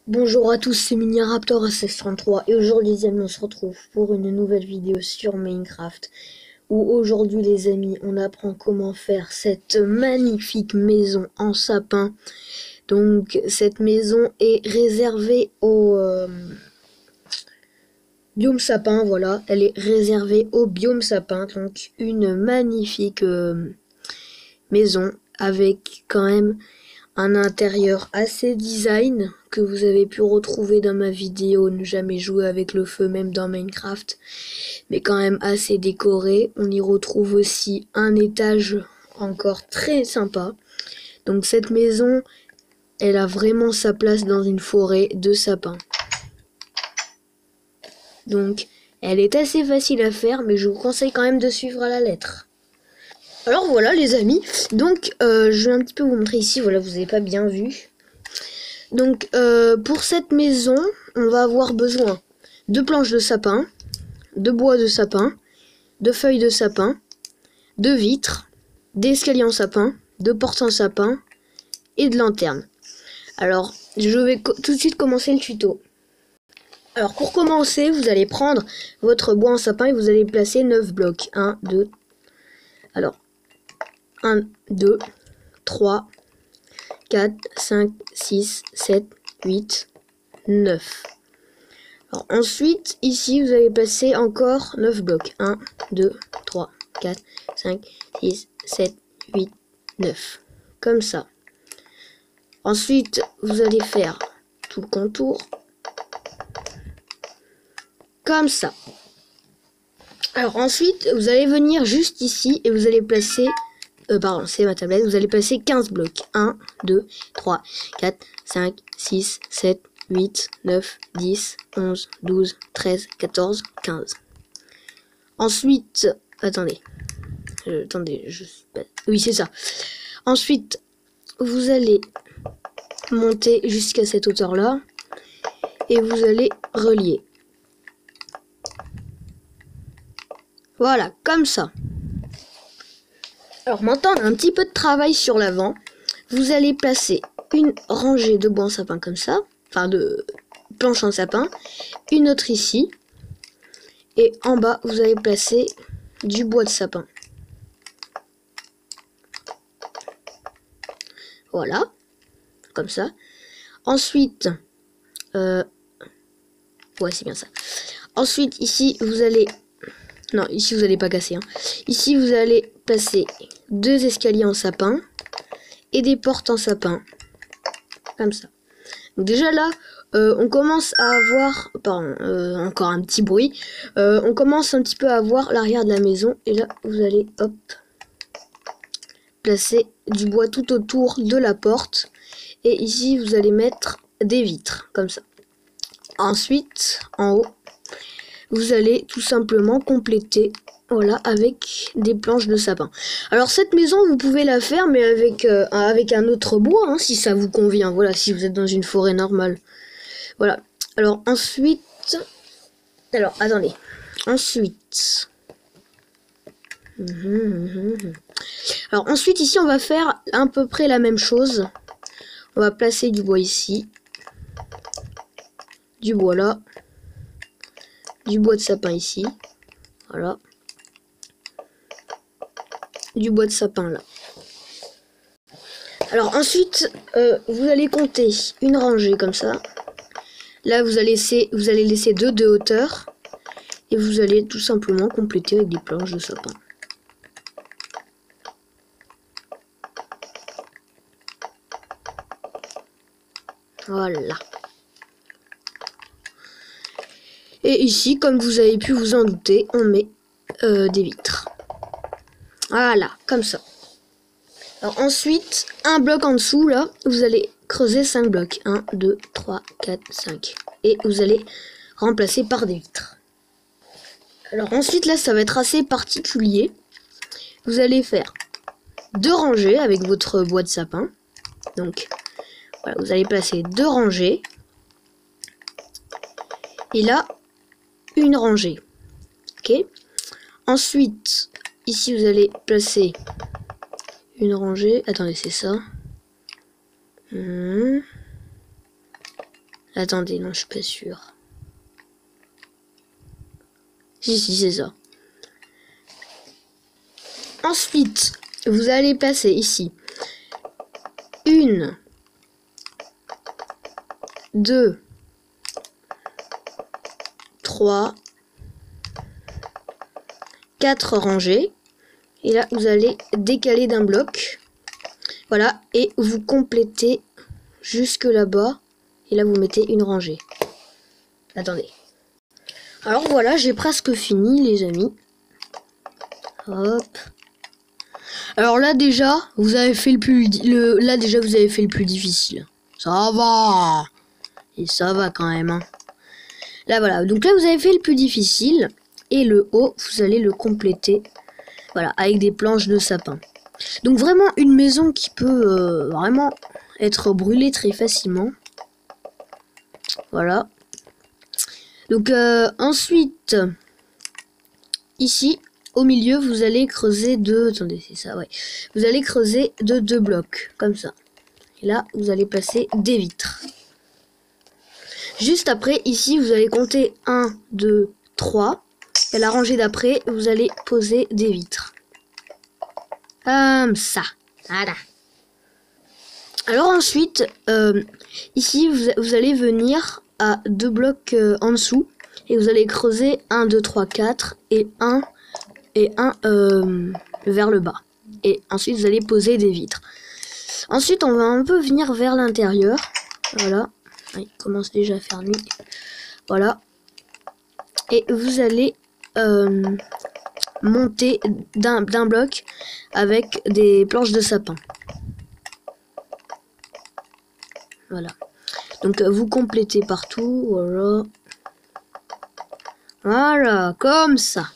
Bonjour à tous, c'est Miniraptor SS33 et aujourd'hui les amis on se retrouve pour une nouvelle vidéo sur Minecraft où aujourd'hui les amis on apprend comment faire cette magnifique maison en sapin. Donc cette maison est réservée au biome sapin, voilà, elle est réservée au biome sapin, donc une magnifique maison avec quand même un intérieur assez design que vous avez pu retrouver dans ma vidéo ne jamais jouer avec le feu même dans Minecraft, mais quand même assez décoré. On y retrouve aussi un étage encore très sympa. Donc cette maison, elle a vraiment sa place dans une forêt de sapins. Donc elle est assez facile à faire, mais je vous conseille quand même de suivre à la lettre. Alors voilà les amis, donc je vais un petit peu vous montrer ici, voilà, vous n'avez pas bien vu. Donc pour cette maison, on va avoir besoin de planches de sapin, de bois de sapin, de feuilles de sapin, de vitres, d'escaliers en sapin, de portes en sapin et de lanternes. Alors je vais tout de suite commencer le tuto. Alors pour commencer, vous allez prendre votre bois en sapin et vous allez placer 9 blocs. 1, 2, alors 1, 2, 3, 4, 5, 6, 7, 8, 9. Alors ensuite, ici, vous allez placer encore 9 blocs. 1, 2, 3, 4, 5, 6, 7, 8, 9. Comme ça. Ensuite, vous allez faire tout le contour. Comme ça. Alors ensuite, vous allez venir juste ici et vous allez placer... pardon, c'est ma tablette. Vous allez placer 15 blocs. 1, 2, 3, 4, 5, 6, 7, 8, 9, 10, 11, 12, 13, 14, 15. Ensuite, attendez, oui c'est ça. Ensuite, vous allez monter jusqu'à cette hauteur là et vous allez relier. Voilà, comme ça. Alors maintenant, on a un petit peu de travail sur l'avant. Vous allez placer une rangée de bois en sapin comme ça, enfin de planches en sapin, une autre ici, et en bas, vous allez placer du bois de sapin. Voilà, comme ça. Ensuite, ouais, c'est bien ça. Ensuite, ici, vous allez... Non, ici, vous n'allez pas casser. Hein. Ici, vous allez placer 2 escaliers en sapin et des portes en sapin. Comme ça. Donc déjà là, on commence à avoir... Pardon, encore un petit bruit. On commence un petit peu à voir l'arrière de la maison. Et là, vous allez, hop, placer du bois tout autour de la porte. Et ici, vous allez mettre des vitres, comme ça. Ensuite, en haut, vous allez tout simplement compléter, voilà, avec des planches de sapin. Alors cette maison, vous pouvez la faire, mais avec un autre bois, hein, si ça vous convient. Voilà, si vous êtes dans une forêt normale. Voilà. Alors ensuite, alors attendez. Ensuite, alors ensuite ici, on va faire à peu près la même chose. On va placer du bois ici, du bois là, du bois de sapin ici, voilà, du bois de sapin là. Alors ensuite, vous allez compter une rangée comme ça. Là, vous allez laisser 2 de hauteur et vous allez tout simplement compléter avec des planches de sapin. Voilà. Et ici, comme vous avez pu vous en douter, on met des vitres. Voilà, comme ça. Alors ensuite, un bloc en dessous, là, vous allez creuser 5 blocs. 1, 2, 3, 4, 5. Et vous allez remplacer par des vitres. Alors ensuite, là, ça va être assez particulier. Vous allez faire 2 rangées avec votre bois de sapin. Donc, voilà, vous allez placer 2 rangées. Et là, une rangée. Ok. Ensuite, ici, vous allez placer une rangée. Attendez, c'est ça. Attendez, non, je suis pas sûre. Si, c'est ça. Ensuite, vous allez placer ici 1, 2, 3, 4 rangées. Et là, vous allez décaler d'un bloc. Voilà, et vous complétez jusque là-bas. Et là, vous mettez une rangée. Attendez. Alors voilà, j'ai presque fini, les amis. Hop. Alors là, déjà, vous avez fait le plus difficile. Ça va. Et ça va quand même, hein. Là, voilà. Donc là, vous avez fait le plus difficile. Et le haut, vous allez le compléter. Voilà, avec des planches de sapin. Donc vraiment une maison qui peut vraiment être brûlée très facilement. Voilà. Donc ensuite, ici, au milieu, vous allez creuser attendez, c'est ça, ouais. Vous allez creuser de 2 blocs, comme ça. Et là, vous allez placer des vitres. Juste après, ici, vous allez compter 1, 2, 3. Et à la rangée d'après, vous allez poser des vitres. Comme ça. Voilà. Alors ensuite, ici, vous allez venir à 2 blocs en dessous. Et vous allez creuser 1, 2, 3, 4 et 1 vers le bas. Et ensuite, vous allez poser des vitres. Ensuite, on va un peu venir vers l'intérieur. Voilà. Il commence déjà à faire nuit. Voilà. Et vous allez monter d'un bloc avec des planches de sapin. Voilà. Donc vous complétez partout. Voilà. Voilà, comme ça.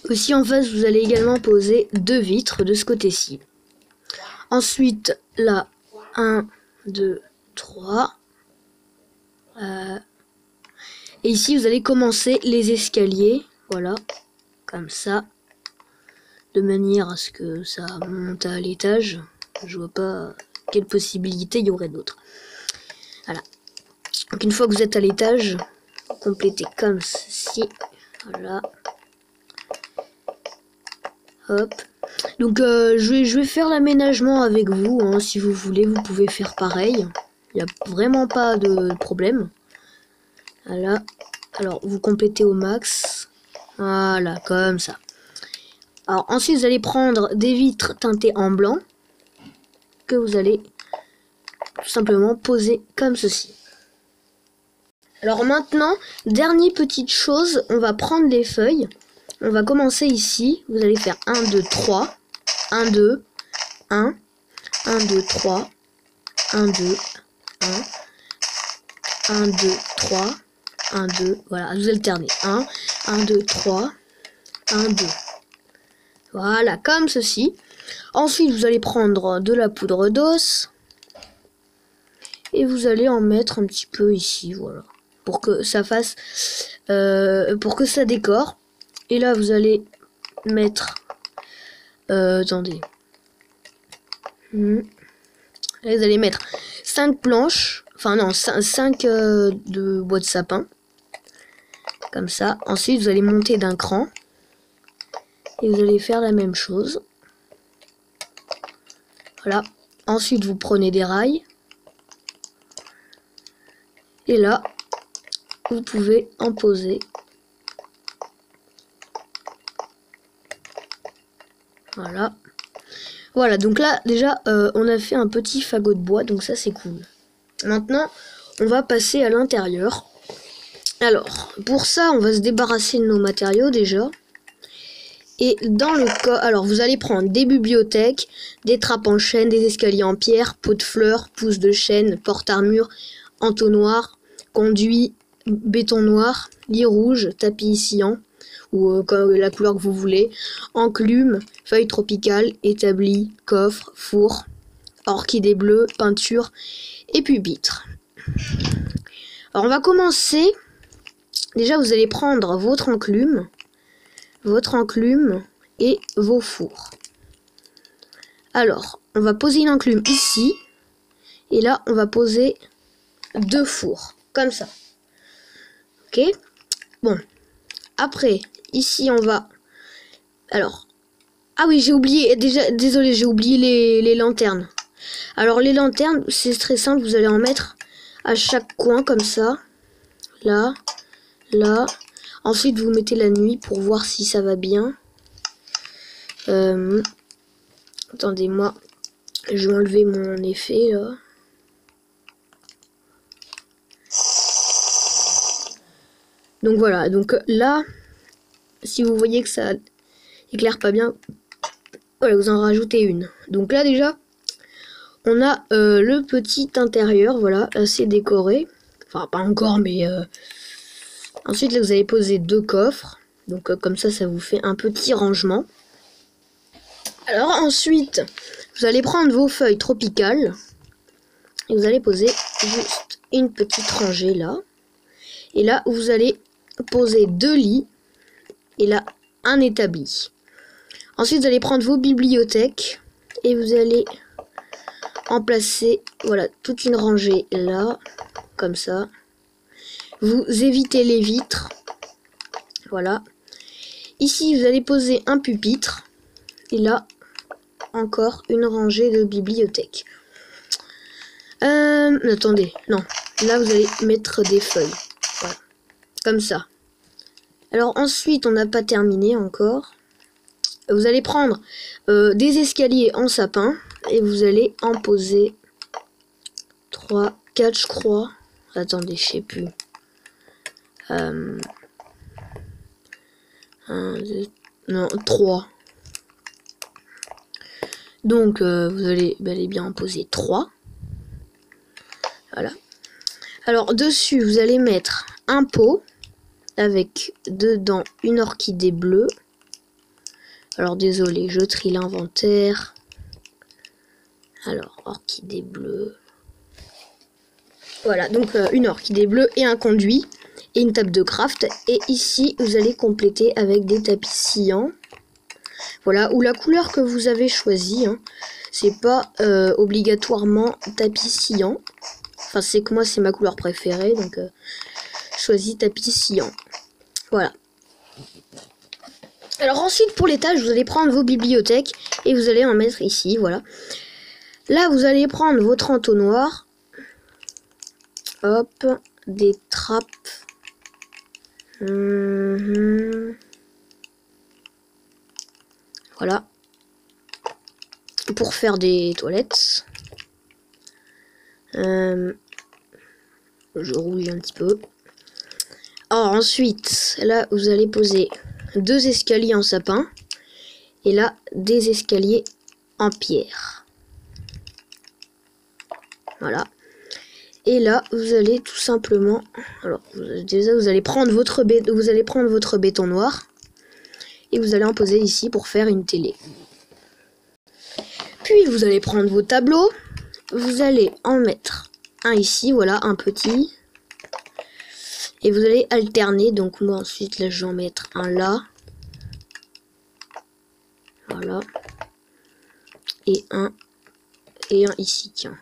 Aussi en face, vous allez également poser 2 vitres de ce côté-ci. Ensuite, là, 1, 2, 3. Et ici, vous allez commencer les escaliers. Voilà, comme ça. De manière à ce que ça monte à l'étage. Je vois pas quelle possibilité il y aurait d'autre. Voilà. Donc une fois que vous êtes à l'étage, vous complétez comme ceci. Voilà. Hop. Donc je vais faire l'aménagement avec vous. Hein. Si vous voulez, vous pouvez faire pareil. Il n'y a vraiment pas de problème. Voilà. Alors vous complétez au max. Voilà, comme ça. Alors ensuite vous allez prendre des vitres teintées en blanc. Que vous allez tout simplement poser comme ceci. Alors maintenant, dernière petite chose, on va prendre les feuilles. On va commencer ici. Vous allez faire 1, 2, 3. 1, 2, 1. 1, 2, 3. 1, 2, 1. 1, 2, 3. 1, 2. Voilà, vous alternez. 1, 1, 2, 3. 1, 2. Voilà, comme ceci. Ensuite, vous allez prendre de la poudre d'os. Et vous allez en mettre un petit peu ici, voilà. Pour que ça fasse... pour que ça décore. Et là, vous allez mettre... attendez. Là, vous allez mettre 5 planches. Enfin non, 5 de bois de sapin. Comme ça. Ensuite, vous allez monter d'un cran. Et vous allez faire la même chose. Voilà. Ensuite, vous prenez des rails. Et là, vous pouvez en poser. Voilà. Voilà, donc là, déjà, on a fait un petit fagot de bois. Donc ça, c'est cool. Maintenant, on va passer à l'intérieur. Alors, pour ça, on va se débarrasser de nos matériaux déjà. Et dans le cas, alors vous allez prendre des bibliothèques, des trappes en chêne, des escaliers en pierre, pots de fleurs, pousses de chêne, porte-armure, entonnoir, conduit, béton noir, lit rouge, tapis sciant, ou la couleur que vous voulez, enclume, feuilles tropicales, établi, coffre, four, orchidée bleue, peinture et pupitre. Alors on va commencer. Déjà vous allez prendre votre enclume et vos fours. Alors, on va poser une enclume ici. Et là, on va poser 2 fours, comme ça. Ok. Bon. Après, ici on va... Alors... Ah oui, j'ai oublié, déjà, désolé, j'ai oublié les lanternes. Alors les lanternes, c'est très simple, vous allez en mettre à chaque coin, comme ça. Là, là. Ensuite, vous mettez la nuit pour voir si ça va bien. Attendez-moi, je vais enlever mon effet, là. Donc voilà, donc là, si vous voyez que ça éclaire pas bien, voilà, vous en rajoutez une. Donc là déjà, on a le petit intérieur, voilà, assez décoré. Enfin, pas encore, mais... Ensuite, là, vous allez poser 2 coffres. Donc comme ça vous fait un petit rangement. Alors ensuite, vous allez prendre vos feuilles tropicales. Et vous allez poser juste une petite rangée là. Et là, vous allez poser 2 lits. Et là, un établi. Ensuite, vous allez prendre vos bibliothèques. Et vous allez en placer, voilà, toute une rangée là. Comme ça. Vous évitez les vitres. Voilà. Ici, vous allez poser un pupitre. Et là, encore une rangée de bibliothèques. Attendez, non. Là, vous allez mettre des feuilles. Voilà. Comme ça. Alors ensuite, on n'a pas terminé encore. Vous allez prendre des escaliers en sapin. Et vous allez en poser 3, 4, je crois. Attendez, je sais plus. 1, 2, non, 3. Donc, vous allez bel et bien en poser 3. Voilà. Alors, dessus, vous allez mettre un pot avec dedans une orchidée bleue. Alors, désolé, je trie l'inventaire. Alors, orchidée bleue. Voilà, donc une orchidée bleue et un conduit et une table de craft. Et ici, vous allez compléter avec des tapis sciants. Voilà, ou la couleur que vous avez choisie. Hein. C'est pas obligatoirement tapis sciant. Enfin, c'est que moi, c'est ma couleur préférée. Donc, choisis tapis sciant. Voilà. Alors ensuite, pour l'étage, vous allez prendre vos bibliothèques et vous allez en mettre ici. Voilà. Là, vous allez prendre votre entonnoir. Hop, des trappes. Voilà. Pour faire des toilettes. Je rouille un petit peu. Alors ensuite, là, vous allez poser 2 escaliers en sapin. Et là, des escaliers en pierre. Voilà. Et là, vous allez tout simplement... Alors, déjà, vous allez prendre votre béton noir. Et vous allez en poser ici pour faire une télé. Puis, vous allez prendre vos tableaux. Vous allez en mettre un ici, voilà, un petit. Et vous allez alterner. Donc, moi, ensuite, là, je vais en mettre un là. Voilà. Et un ici, tiens.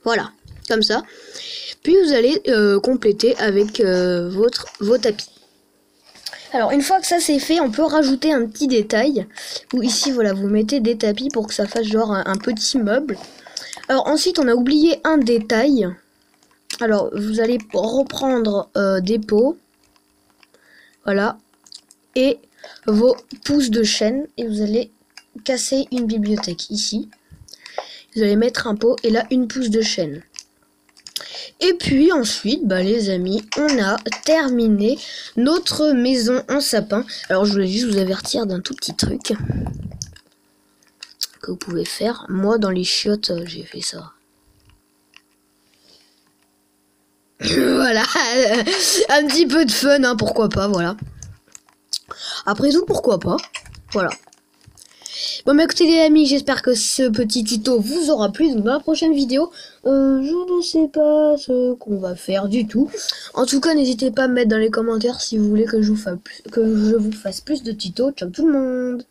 Voilà, comme ça. Puis vous allez compléter avec vos tapis. Alors une fois que ça c'est fait, on peut rajouter un petit détail. Où ici, voilà, vous mettez des tapis pour que ça fasse genre un petit meuble. Alors ensuite, on a oublié un détail. Alors vous allez reprendre des pots. Voilà. Et vos pousses de chêne. Et vous allez casser une bibliothèque ici. Vous allez mettre un pot et là une pousse de chêne. Et puis ensuite, bah les amis, on a terminé notre maison en sapin. Alors je voulais juste vous avertir d'un tout petit truc que vous pouvez faire. Moi dans les chiottes, j'ai fait ça. Voilà, un petit peu de fun, hein, pourquoi pas, voilà. Après tout, pourquoi pas, voilà. Bon bah écoutez les amis, j'espère que ce petit tuto vous aura plu. Donc dans la prochaine vidéo, je ne sais pas ce qu'on va faire du tout. En tout cas, n'hésitez pas à me mettre dans les commentaires si vous voulez que je vous fasse plus de tutos. Ciao tout le monde.